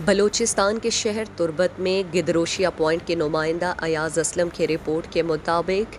بلوچستان کے شہر تربت میں گدروشیا پوائنٹ کے نمائندہ ایاز اسلم کی رپورٹ کے مطابق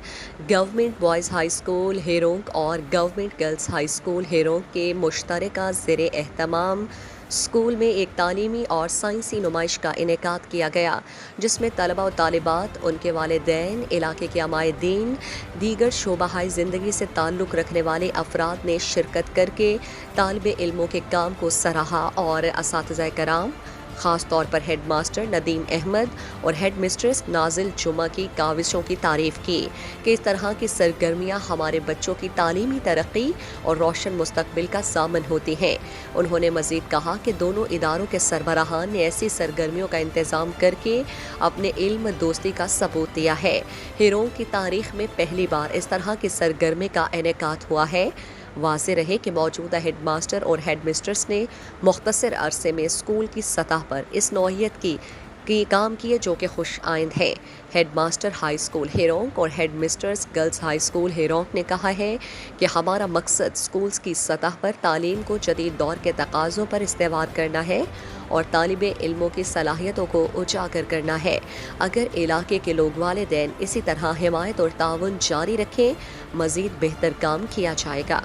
گورنمنٹ بوائز ہائی اسکول ہیرونگ اور گورنمنٹ گرلز ہائی اسکول ہیرونگ کے مشترکہ زیر اہتمام اسکول میں ایک تعلیمی اور سائنسی نمائش کا انعقاد کیا گیا، جس میں طلباء و طالبات، ان کے والدین، علاقے کے عمائدین، دیگر شعبہ زندگی سے تعلق رکھنے والے افراد نے شرکت کر کے طالب علموں کے کام کو سراہا اور اساتذہ کرام، خاص طور پر ہیڈ ماسٹر ندیم احمد اور ہیڈ مسٹریس نازل جمعہ کی کاوشوں کی تعریف کی کہ اس طرح کی سرگرمیاں ہمارے بچوں کی تعلیمی ترقی اور روشن مستقبل کا ضامن ہوتی ہیں۔ انہوں نے مزید کہا کہ دونوں اداروں کے سربراہان نے ایسی سرگرمیوں کا انتظام کر کے اپنے علم دوستی کا ثبوت دیا ہے۔ ہیرونگ کی تاریخ میں پہلی بار اس طرح کی سرگرمی کا انعقاد ہوا ہے۔ واضح رہے کہ موجودہ ہیڈ ماسٹر اور ہیڈ مسٹرس نے مختصر عرصے میں اسکول کی سطح پر اس نوعیت کی کام کیے جو کہ خوش آئند ہے۔ ہیڈ ماسٹر ہائی اسکول ہیرونگ اور headmistress girls high school ہیرونگ نے کہا ہے کہ ہمارا مقصد اسکولز کی سطح پر تعلیم کو جدید دور کے تقاضوں پر استوار کرنا ہے اور طالب علموں کی صلاحیتوں کو اجاگر کرنا ہے۔ اگر علاقے کے لوگ والدین اسی طرح حمایت اور تعاون جاری رکھیں، مزید بہتر کام کیا جائے گا۔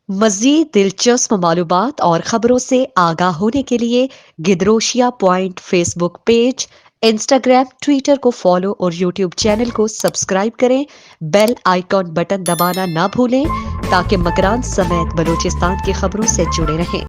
مزید دلچسپ معلومات اور خبروں سے آگاہ ہونے کے لیے Gedrosia point Facebook page, Instagram, Twitter کو فالو اور یوٹیوب چینل کو سبسکرائب کریں۔ بیل آئیکن بٹن دبانا نہ بھولیں تاکہ مکران سمیت بلوچستان کی خبروں سے جڑے رہیں۔